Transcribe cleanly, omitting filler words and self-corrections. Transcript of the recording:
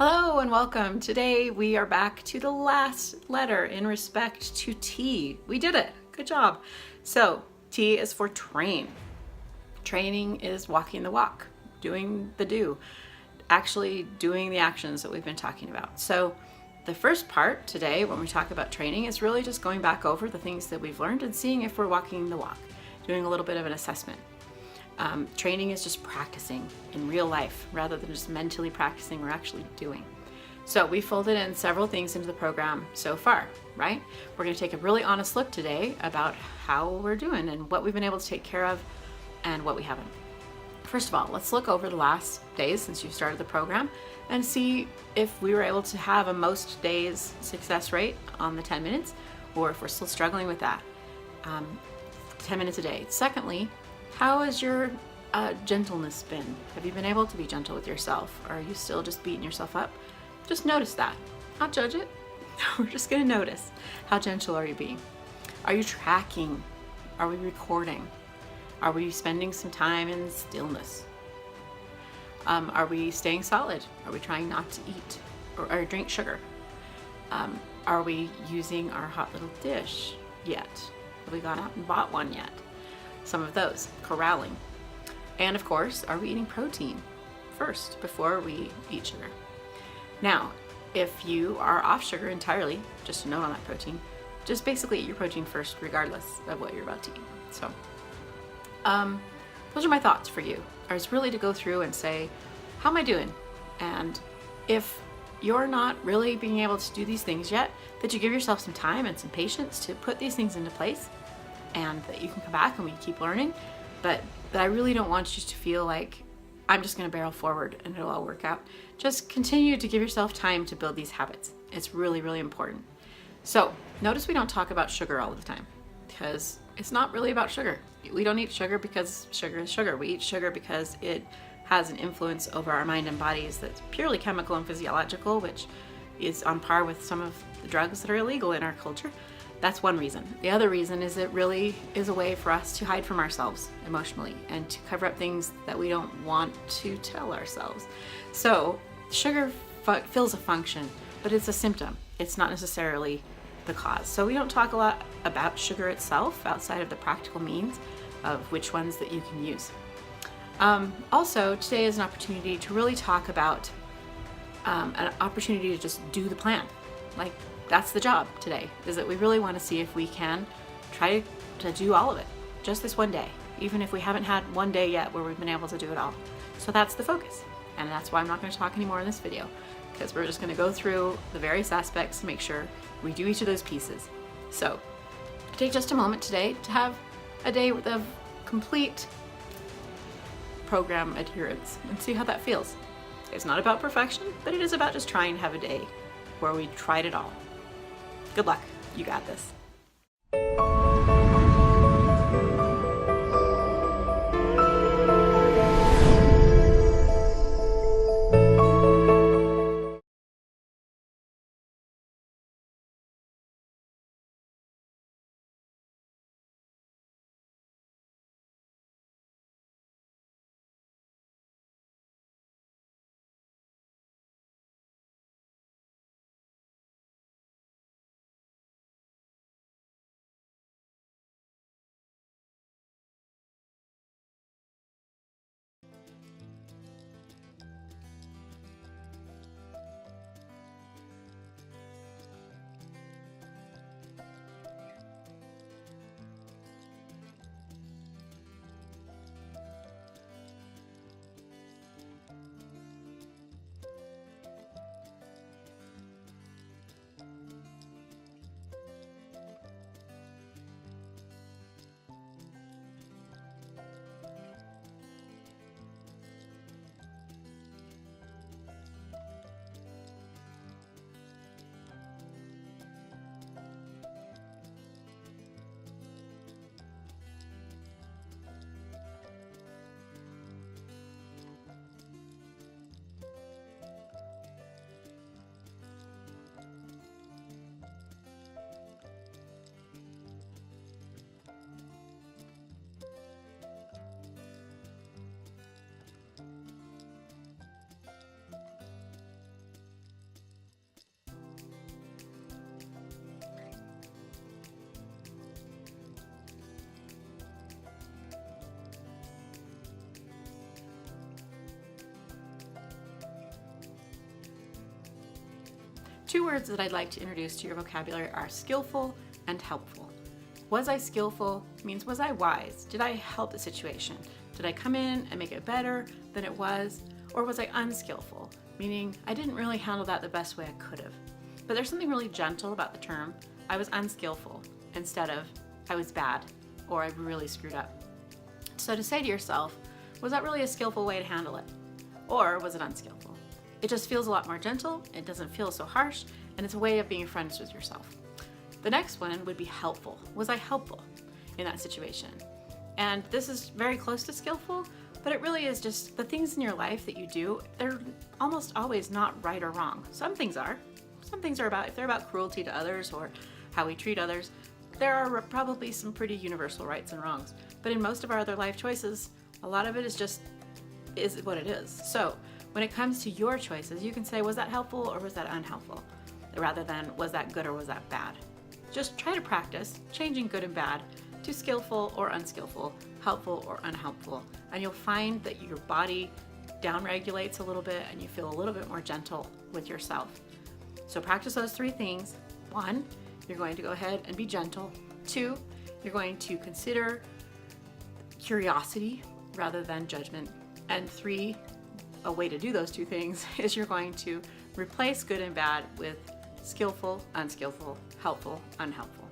Hello and welcome. Today we are back to the last letter in respect to T. We did it. Good job. So T is for train. Training is walking the walk, doing the do, actually doing the actions that we've been talking about. So the first part today when we talk about training is really just going back over the things that we've learned and seeing if we're walking the walk, doing a little bit of an assessment. Training is just practicing in real life rather than just mentally practicing, we're actually doing. So we folded in several things into the program so far, right? We're going to take a really honest look today about how we're doing and what we've been able to take care of and what we haven't. First of all, let's look over the last days since you started the program and see if we were able to have a most days success rate on the 10 minutes or if we're still struggling with that. 10 minutes a day. Secondly, how has your gentleness been? Have you been able to be gentle with yourself? Or are you still just beating yourself up? Just notice that. Not judge it. We're just going to notice. How gentle are you being? Are you tracking? Are we recording? Are we spending some time in stillness? Are we staying solid? Are we trying not to eat or drink sugar? Are we using our hot little dish yet? Have we gone out and bought one yet? Some of those, corralling. And of course, are we eating protein first before we eat sugar? Now, if you are off sugar entirely, just a note on that protein, just basically eat your protein first regardless of what you're about to eat. So those are my thoughts for you. Is really to go through and say, how am I doing? And if you're not really being able to do these things yet, that you give yourself some time and some patience to put these things into place, and that you can come back and we keep learning, but I really don't want you to feel like I'm just going to barrel forward and it'll all work out. Just continue to give yourself time to build these habits. It's really, really important. So notice we don't talk about sugar all the time because it's not really about sugar. We don't eat sugar because sugar is sugar. We eat sugar because it has an influence over our mind and bodies that's purely chemical and physiological, which is on par with some of the drugs that are illegal in our culture. That's one reason. The other reason is it really is a way for us to hide from ourselves emotionally and to cover up things that we don't want to tell ourselves. So sugar fills a function, but it's a symptom. It's not necessarily the cause. So we don't talk a lot about sugar itself outside of the practical means of which ones that you can use. Also, today is an opportunity to really talk about an opportunity to just do the plan. Like, that's the job today, is that we really want to see if we can try to do all of it just this one day, even if we haven't had one day yet where we've been able to do it all. So that's the focus. And that's why I'm not going to talk anymore in this video, because we're just going to go through the various aspects to make sure we do each of those pieces. So take just a moment today to have a day of complete program adherence and see how that feels. It's not about perfection, but it is about just trying to have a day where we tried it all. Good luck. You got this. Two words that I'd like to introduce to your vocabulary are skillful and helpful. Was I skillful means was I wise? Did I help the situation? Did I come in and make it better than it was? Or was I unskillful, meaning I didn't really handle that the best way I could have? But there's something really gentle about the term I was unskillful instead of I was bad or I really screwed up. So to say to yourself, was that really a skillful way to handle it? Or was it unskillful? It just feels a lot more gentle, it doesn't feel so harsh, and it's a way of being friends with yourself. The next one would be helpful. Was I helpful in that situation? And this is very close to skillful, but it really is just the things in your life that you do, they're almost always not right or wrong. Some things are. Some things are about, if they're about cruelty to others or how we treat others, there are probably some pretty universal rights and wrongs. But in most of our other life choices, a lot of it is what it is. So when it comes to your choices, you can say, was that helpful or was that unhelpful? Rather than, was that good or was that bad? Just try to practice changing good and bad to skillful or unskillful, helpful or unhelpful, and you'll find that your body downregulates a little bit and you feel a little bit more gentle with yourself. So practice those three things. 1, you're going to go ahead and be gentle. 2, you're going to consider curiosity rather than judgment. And 3, a way to do those two things is you're going to replace good and bad with skillful, unskillful, helpful, unhelpful.